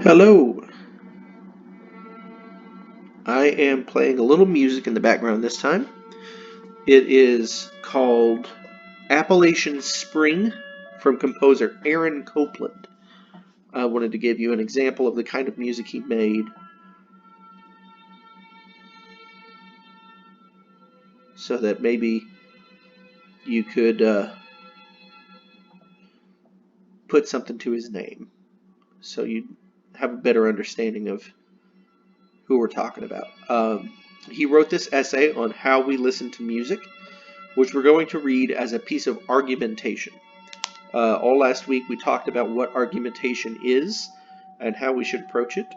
Hello, I am playing a little music in the background this time. It is called Appalachian Spring from composer Aaron Copland. I wanted to give you an example of the kind of music he made so that maybe you could put something to his name so you have a better understanding of who we're talking about. He wrote this essay on how we listen to music, which we're going to read as a piece of argumentation. All last week we talked about what argumentation is and how we should approach it.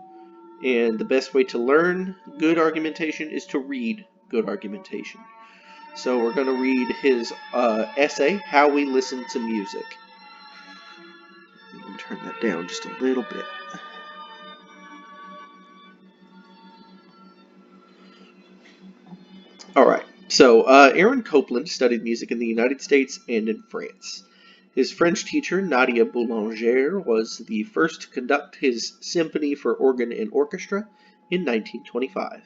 And the best way to learn good argumentation is to read good argumentation. So we're going to read his essay, How We Listen to Music. I'm going to turn that down just a little bit. All right. So Aaron Copland studied music in the United States and in France. His French teacher, Nadia Boulanger, was the first to conduct his Symphony for Organ and Orchestra in 1925.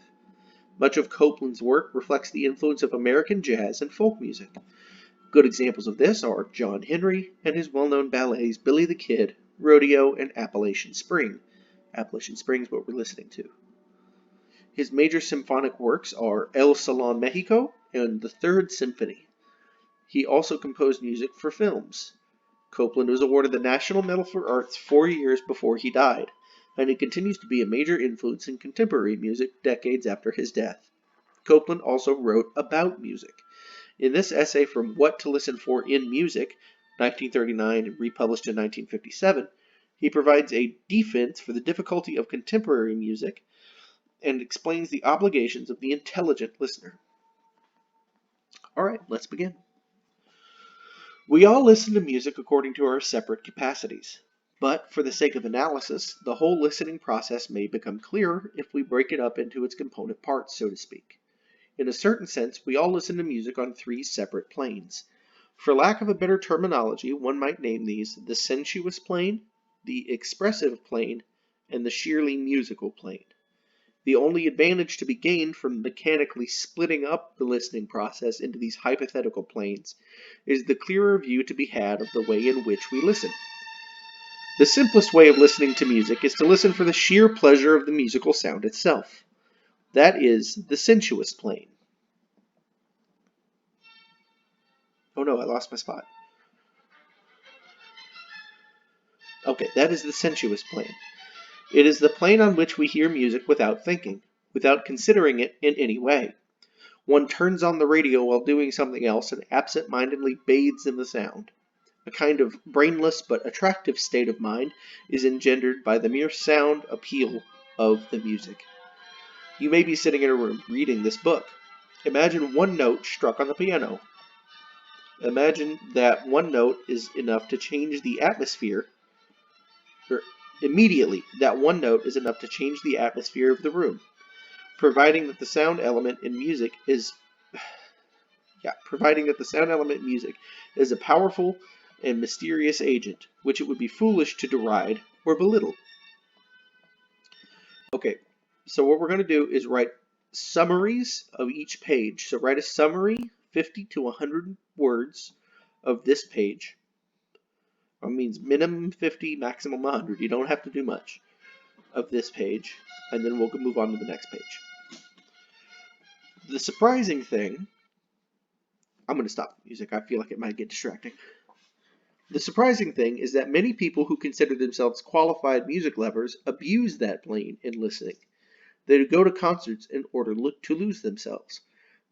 Much of Copland's work reflects the influence of American jazz and folk music. Good examples of this are John Henry and his well-known ballets Billy the Kid, Rodeo, and Appalachian Spring. Appalachian Spring is what we're listening to. His major symphonic works are El Salon Mexico and the Third Symphony. He also composed music for films. Copland was awarded the National Medal for Arts 4 years before he died, and he continues to be a major influence in contemporary music decades after his death. Copland also wrote about music. In this essay from What to Listen For in Music, 1939 and republished in 1957, he provides a defense for the difficulty of contemporary music and explains the obligations of the intelligent listener. All right, let's begin. We all listen to music according to our separate capacities, but for the sake of analysis, the whole listening process may become clearer if we break it up into its component parts, so to speak. In a certain sense, we all listen to music on 3 separate planes. For lack of a better terminology, one might name these the sensuous plane, the expressive plane, and the sheerly musical plane. The only advantage to be gained from mechanically splitting up the listening process into these hypothetical planes is the clearer view to be had of the way in which we listen. The simplest way of listening to music is to listen for the sheer pleasure of the musical sound itself. That is the sensuous plane. Oh no, I lost my spot. Okay, that is the sensuous plane. It is the plane on which we hear music without thinking, without considering it in any way. One turns on the radio while doing something else and absent-mindedly bathes in the sound. A kind of brainless but attractive state of mind is engendered by the mere sound appeal of the music. You may be sitting in a room reading this book. Imagine one note struck on the piano. Imagine that one note is enough to change the atmosphere, or immediately that one note is enough to change the atmosphere of the room, providing that the sound element in music is a powerful and mysterious agent, which it would be foolish to deride or belittle. Okay, so what we're going to do is write summaries of each page. So write a summary, 50 to 100 words of this page. That means minimum 50, maximum 100. You don't have to do much of this page, and then we'll move on to the next page. The surprising thing, I'm going to stop the music. I feel like it might get distracting. The surprising thing is that many people who consider themselves qualified music lovers abuse that plane in listening. They go to concerts in order to lose themselves.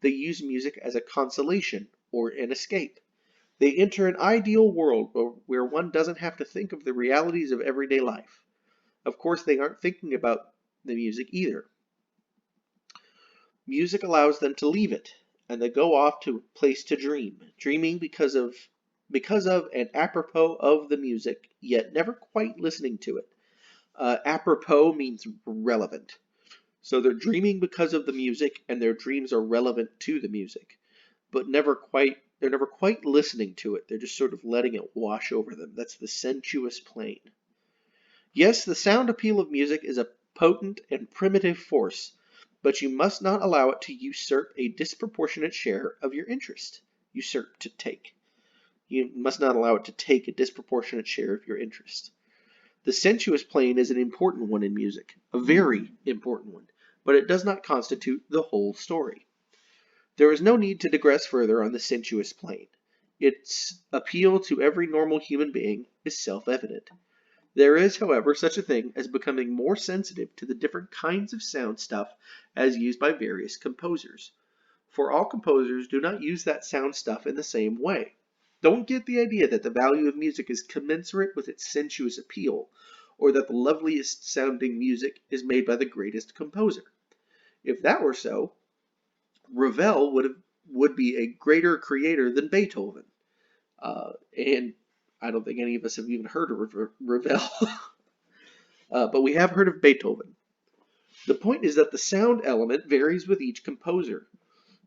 They use music as a consolation or an escape. They enter an ideal world where one doesn't have to think of the realities of everyday life. Of course, they aren't thinking about the music either. Music allows them to leave it, and they go off to a place to dream, dreaming because of and apropos of the music, yet never quite listening to it. Apropos means relevant. So they're dreaming because of the music, and their dreams are relevant to the music, but they're never quite listening to it. They're just sort of letting it wash over them. That's the sensuous plane. Yes, the sound appeal of music is a potent and primitive force, but you must not allow it to usurp a disproportionate share of your interest. Usurp, to take. You must not allow it to take a disproportionate share of your interest. The sensuous plane is an important one in music, a very important one, but it does not constitute the whole story. There is no need to digress further on the sensuous plane. Its appeal to every normal human being is self-evident. There is, however, such a thing as becoming more sensitive to the different kinds of sound stuff as used by various composers. For all composers do not use that sound stuff in the same way. Don't get the idea that the value of music is commensurate with its sensuous appeal, or that the loveliest sounding music is made by the greatest composer. If that were so, Ravel would be a greater creator than Beethoven. And I don't think any of us have even heard of Ravel, but we have heard of Beethoven. The point is that the sound element varies with each composer,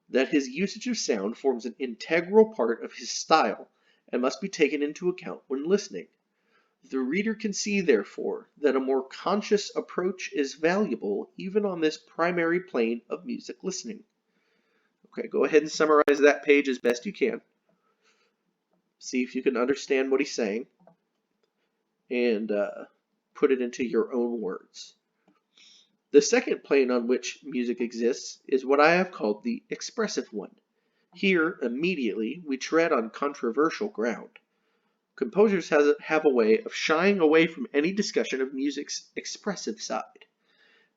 that his usage of sound forms an integral part of his style and must be taken into account when listening. The reader can see, therefore, that a more conscious approach is valuable even on this primary plane of music listening. Okay, go ahead and summarize that page as best you can. See if you can understand what he's saying and put it into your own words. The second plane on which music exists is what I have called the expressive one. Here, immediately, we tread on controversial ground. Composers have a way of shying away from any discussion of music's expressive side.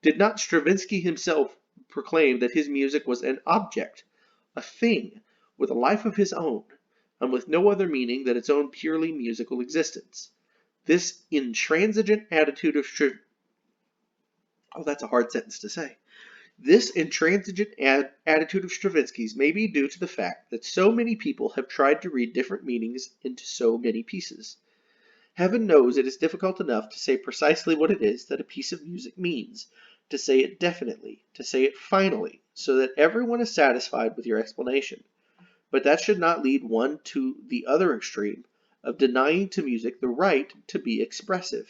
Did not Stravinsky himself proclaim that his music was an object, a thing, with a life of his own, and with no other meaning than its own purely musical existence? This intransigent attitude of that's a hard sentence to say. This intransigent attitude of Stravinsky's may be due to the fact that so many people have tried to read different meanings into so many pieces. Heaven knows it is difficult enough to say precisely what it is that a piece of music means, to say it definitely, to say it finally, so that everyone is satisfied with your explanation. But that should not lead one to the other extreme of denying to music the right to be expressive.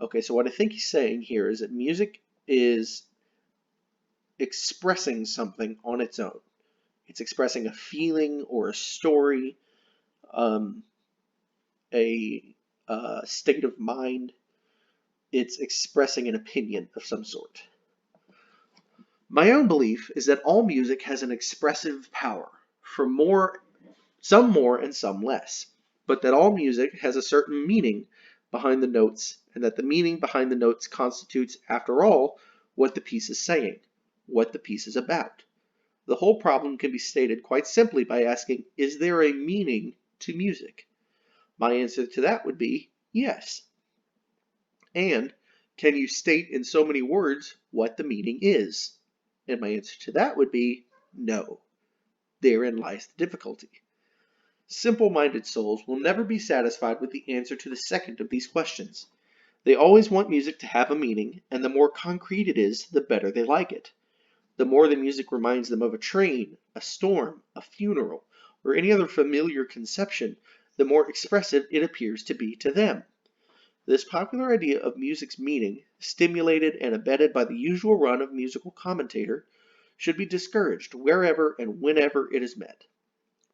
Okay, so what I think he's saying here is that music is expressing something on its own. It's expressing a feeling or a story, a state of mind. It's expressing an opinion of some sort. My own belief is that all music has an expressive power, some more and some less, but that all music has a certain meaning behind the notes, and that the meaning behind the notes constitutes, after all, what the piece is saying, what the piece is about. The whole problem can be stated quite simply by asking, is there a meaning to music? My answer to that would be yes. And can you state in so many words what the meaning is? And my answer to that would be no. Therein lies the difficulty. Simple-minded souls will never be satisfied with the answer to the second of these questions. They always want music to have a meaning, and the more concrete it is, the better they like it. The more the music reminds them of a train, a storm, a funeral, or any other familiar conception, the more expressive it appears to be to them. This popular idea of music's meaning, stimulated and abetted by the usual run of musical commentator, should be discouraged wherever and whenever it is met.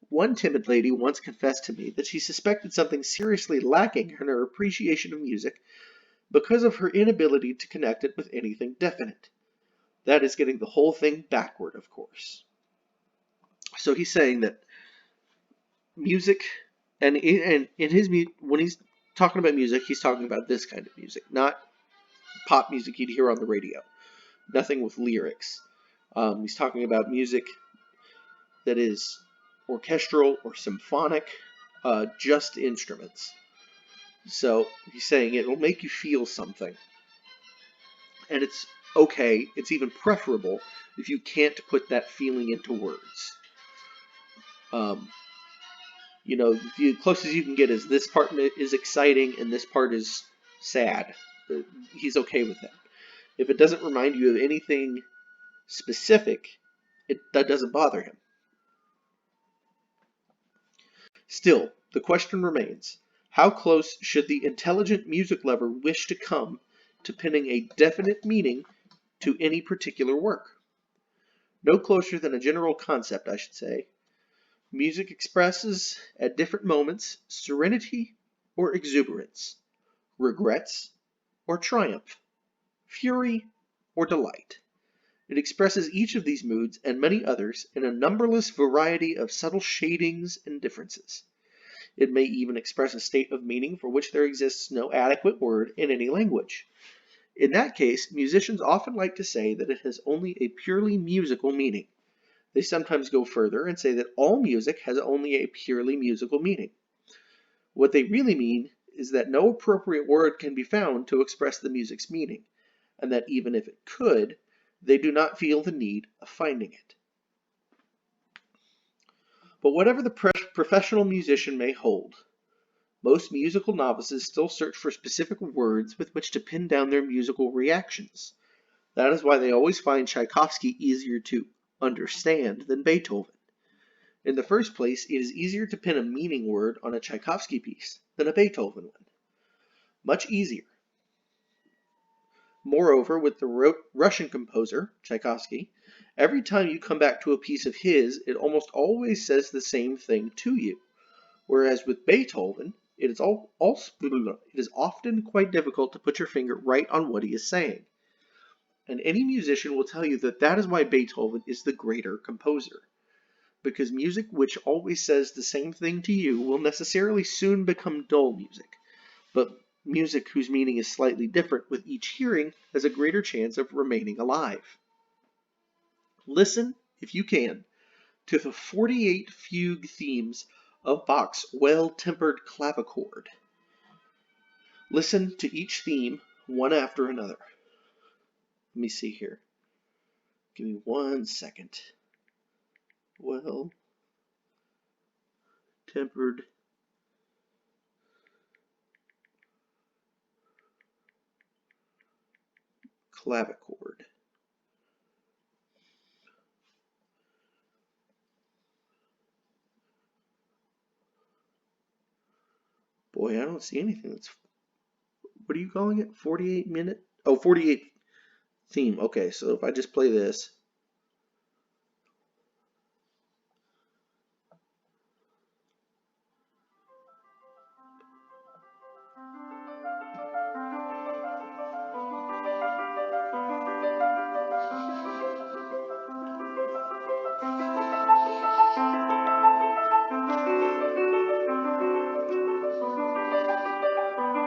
One timid lady once confessed to me that she suspected something seriously lacking in her appreciation of music because of her inability to connect it with anything definite. That is getting the whole thing backward, of course. So he's saying that music, and in his when he's talking about music, he's talking about this kind of music, not pop music you'd hear on the radio. Nothing with lyrics. He's talking about music that is orchestral or symphonic, just instruments. So he's saying it'll make you feel something. And it's okay, it's even preferable if you can't put that feeling into words. The closest you can get is this part is exciting and this part is sad. He's okay with that. If it doesn't remind you of anything specific, that doesn't bother him. Still, the question remains, How close should the intelligent music lover wish to come to pinning a definite meaning to any particular work? No closer than a general concept, I should say. Music expresses at different moments serenity or exuberance, regrets or triumph, fury or delight. It expresses each of these moods and many others in a numberless variety of subtle shadings and differences. It may even express a state of meaning for which there exists no adequate word in any language. In that case, musicians often like to say that it has only a purely musical meaning. They sometimes go further and say that all music has only a purely musical meaning. What they really mean is that no appropriate word can be found to express the music's meaning, and that even if it could, they do not feel the need of finding it. But whatever the professional musician may hold, most musical novices still search for specific words with which to pin down their musical reactions. That is why they always find Tchaikovsky easier to understand than Beethoven. In the first place, it is easier to pin a meaning word on a Tchaikovsky piece than a Beethoven one. Much easier. Moreover, with the Russian composer, Tchaikovsky, every time you come back to a piece of his, it almost always says the same thing to you. Whereas with Beethoven, it is often quite difficult to put your finger right on what he is saying. And any musician will tell you that that is why Beethoven is the greater composer. Because music which always says the same thing to you will necessarily soon become dull music. But music whose meaning is slightly different with each hearing has a greater chance of remaining alive. Listen, if you can, to the 48 fugue themes of Bach's Well-Tempered Clavichord. Listen to each theme one after another. Let me see here. Give me 1 second. Well-Tempered Clavichord. Boy, I don't see anything that's... What are you calling it? 48 minute? Oh, 48 theme. Okay, so if I just play this.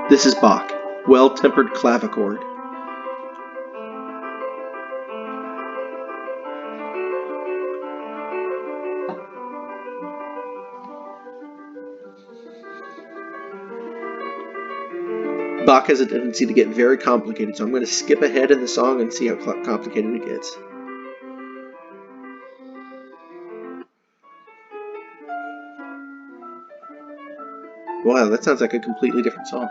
This is Bach, Well-Tempered Clavichord. Bach has a tendency to get very complicated, so I'm going to skip ahead in the song and see how complicated it gets. Wow, that sounds like a completely different song.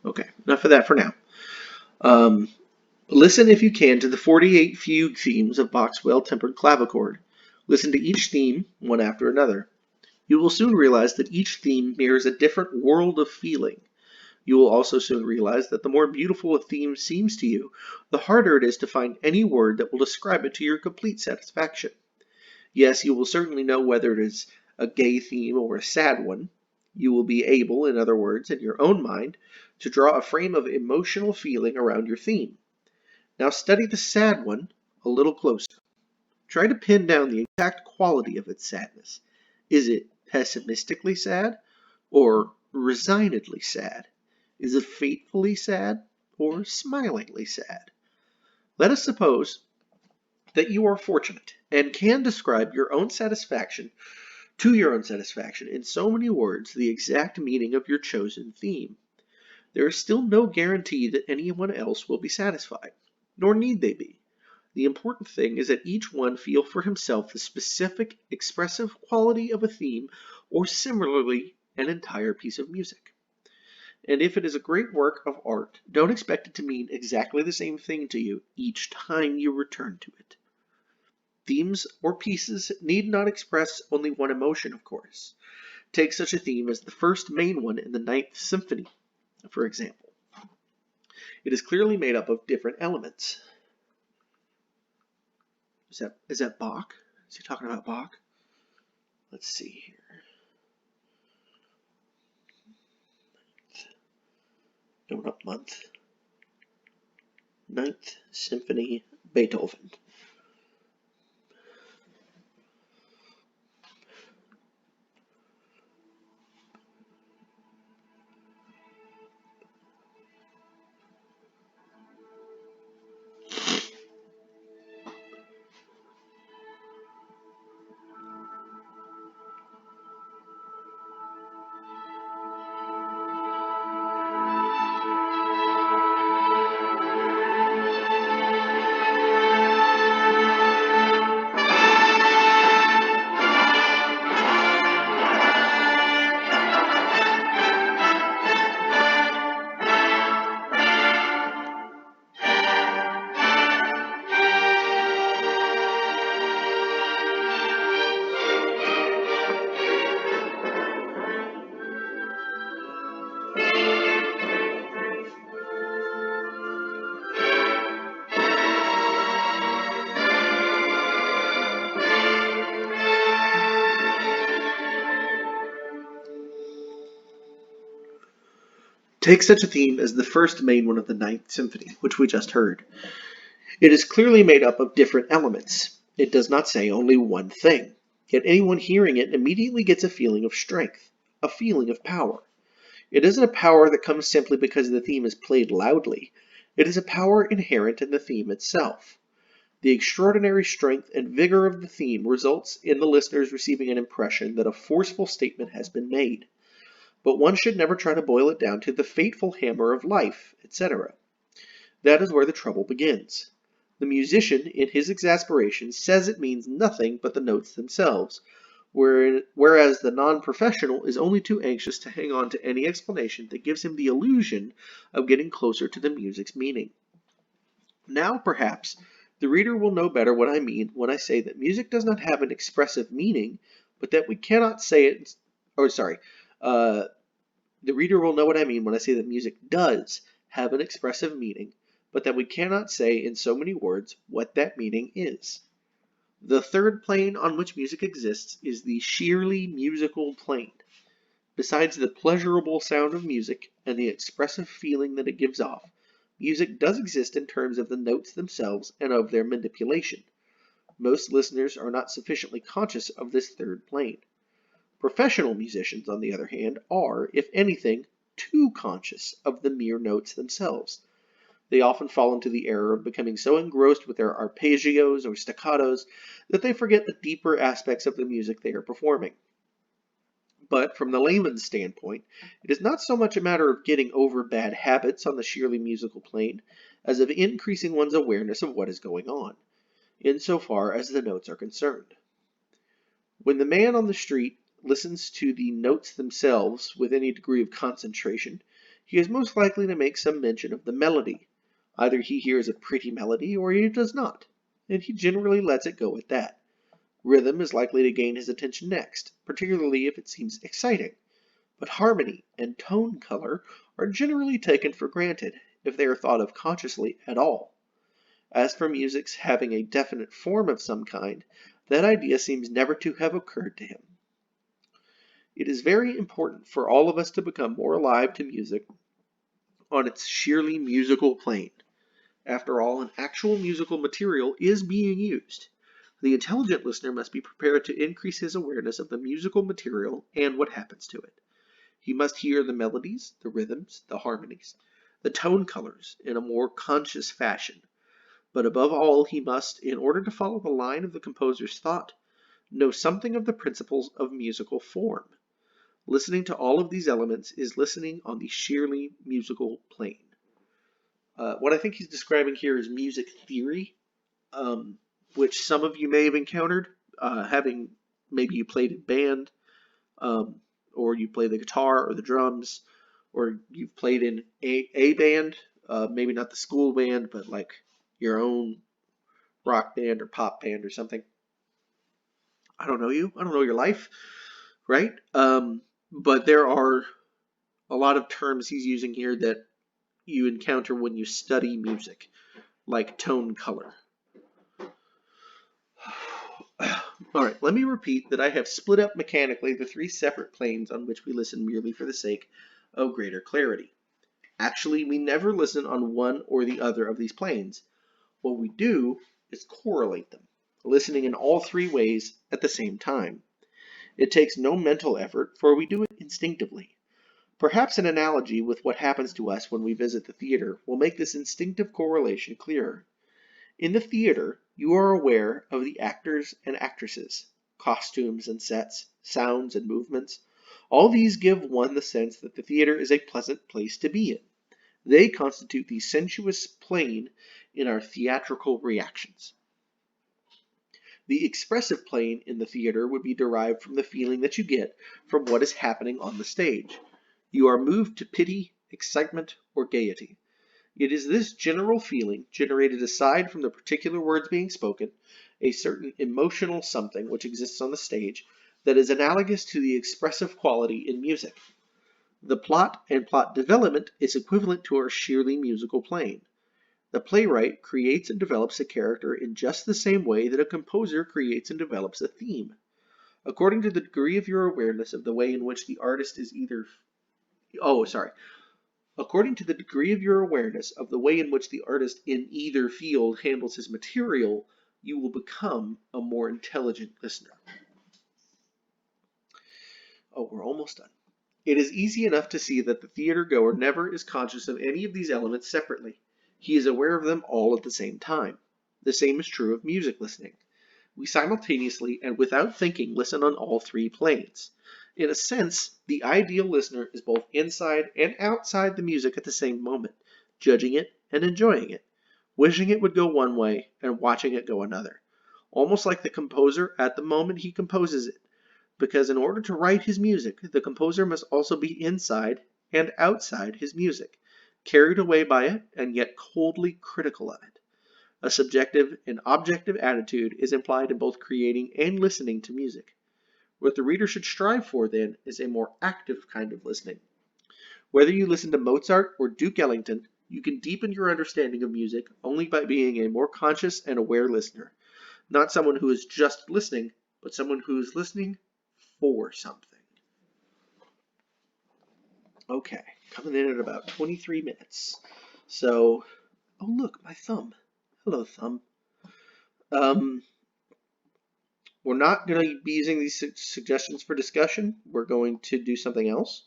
Okay, enough of that for now. Listen, if you can, to the 48 fugue themes of Bach's Well-Tempered Clavichord. Listen to each theme, one after another. You will soon realize that each theme mirrors a different world of feeling. You will also soon realize that the more beautiful a theme seems to you, the harder it is to find any word that will describe it to your complete satisfaction. Yes, you will certainly know whether it is a gay theme or a sad one. You will be able, in other words, in your own mind, to draw a frame of emotional feeling around your theme. Now study the sad one a little closer. Try to pin down the exact quality of its sadness. Is it pessimistically sad or resignedly sad? Is it fatefully sad or smilingly sad? Let us suppose that you are fortunate and can describe your own satisfaction in so many words the exact meaning of your chosen theme. There is still no guarantee that anyone else will be satisfied, nor need they be. The important thing is that each one feel for himself the specific expressive quality of a theme or similarly an entire piece of music. And if it is a great work of art, don't expect it to mean exactly the same thing to you each time you return to it. Themes or pieces need not express only one emotion, of course. Take such a theme as the first main one in the Ninth Symphony, for example. It is clearly made up of different elements. Is that Bach? Is he talking about Bach? Let's see here. Going up month. Ninth Symphony, Beethoven. Take such a theme as the first main one of the Ninth Symphony, which we just heard. It is clearly made up of different elements. It does not say only one thing. Yet anyone hearing it immediately gets a feeling of strength, a feeling of power. It isn't a power that comes simply because the theme is played loudly. It is a power inherent in the theme itself. The extraordinary strength and vigor of the theme results in the listeners receiving an impression that a forceful statement has been made. But one should never try to boil it down to the fateful hammer of life, etc. That is where the trouble begins. The musician, in his exasperation, says it means nothing but the notes themselves, whereas the non-professional is only too anxious to hang on to any explanation that gives him the illusion of getting closer to the music's meaning. Now, perhaps, the reader will know better what I mean when I say that music does not have an expressive meaning, but that we cannot say it, uh, the reader will know what I mean when I say that music does have an expressive meaning, but that we cannot say in so many words what that meaning is. The third plane on which music exists is the sheerly musical plane. Besides the pleasurable sound of music and the expressive feeling that it gives off, music does exist in terms of the notes themselves and of their manipulation. Most listeners are not sufficiently conscious of this third plane. Professional musicians, on the other hand, are, if anything, too conscious of the mere notes themselves. They often fall into the error of becoming so engrossed with their arpeggios or staccatos that they forget the deeper aspects of the music they are performing. But from the layman's standpoint, it is not so much a matter of getting over bad habits on the sheerly musical plane as of increasing one's awareness of what is going on, insofar as the notes are concerned. When the man on the street listens to the notes themselves with any degree of concentration, he is most likely to make some mention of the melody. Either he hears a pretty melody or he does not, and he generally lets it go at that. Rhythm is likely to gain his attention next, particularly if it seems exciting, but harmony and tone color are generally taken for granted if they are thought of consciously at all. As for music's having a definite form of some kind, that idea seems never to have occurred to him. It is very important for all of us to become more alive to music on its sheerly musical plane. After all, an actual musical material is being used. The intelligent listener must be prepared to increase his awareness of the musical material and what happens to it. He must hear the melodies, the rhythms, the harmonies, the tone colors in a more conscious fashion. But above all, he must, in order to follow the line of the composer's thought, know something of the principles of musical form. Listening to all of these elements is listening on the sheerly musical plane. What I think he's describing here is music theory. which some of you may have encountered, having maybe you played in band, um, or you play the guitar or the drums, or you've played in a band, maybe not the school band, but like your own rock band or pop band or something. I don't know you. I don't know your life, right? But there are a lot of terms he's using here that you encounter when you study music, like tone color. All right, let me repeat that I have split up mechanically the three separate planes on which we listen merely for the sake of greater clarity. Actually, we never listen on one or the other of these planes. What we do is correlate them, listening in all three ways at the same time. It takes no mental effort, for we do it instinctively. Perhaps an analogy with what happens to us when we visit the theater will make this instinctive correlation clearer. In the theater, you are aware of the actors and actresses, costumes and sets, sounds and movements. All these give one the sense that the theater is a pleasant place to be in. They constitute the sensuous plane in our theatrical reactions. The expressive plane in the theater would be derived from the feeling that you get from what is happening on the stage. You are moved to pity, excitement, or gaiety. It is this general feeling, generated aside from the particular words being spoken, a certain emotional something which exists on the stage, that is analogous to the expressive quality in music. The plot and plot development is equivalent to our sheerly musical plane. The playwright creates and develops a character in just the same way that a composer creates and develops a theme. According to the degree of your awareness of the way in which the artist is According to the degree of your awareness of the way in which the artist in either field handles his material, you will become a more intelligent listener. Oh, we're almost done. It is easy enough to see that the theater goer never is conscious of any of these elements separately. He is aware of them all at the same time. The same is true of music listening. We simultaneously and without thinking listen on all three planes. In a sense, the ideal listener is both inside and outside the music at the same moment, judging it and enjoying it, wishing it would go one way and watching it go another. Almost like the composer at the moment he composes it, because in order to write his music, the composer must also be inside and outside his music, carried away by it and yet coldly critical of it. A subjective and objective attitude is implied in both creating and listening to music. What the reader should strive for, then, is a more active kind of listening. Whether you listen to Mozart or Duke Ellington, you can deepen your understanding of music only by being a more conscious and aware listener. Not someone who is just listening, but someone who is listening for something. Okay, coming in at about 23 minutes. So, oh look, my thumb. Hello, thumb. We're not going to be using these suggestions for discussion. We're going to do something else.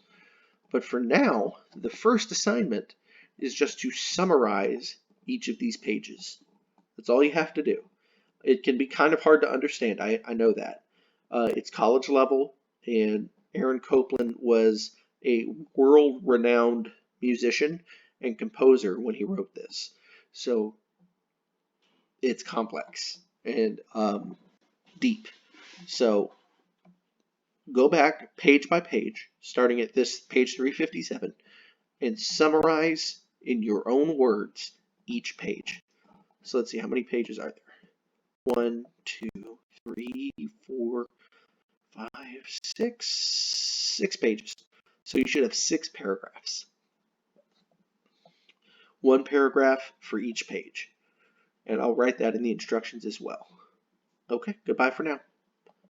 But for now, the first assignment is just to summarize each of these pages. That's all you have to do. It can be kind of hard to understand. I know that. It's college level, and Aaron Copland was a world-renowned musician and composer when he wrote this. So it's complex and deep. So go back page by page, starting at this page 357, and summarize in your own words each page. So let's see, how many pages are there? 1, 2, 3, 4, 5, 6. 6 pages. So you should have 6 paragraphs. 1 paragraph for each page. And I'll write that in the instructions as well. Okay, goodbye for now.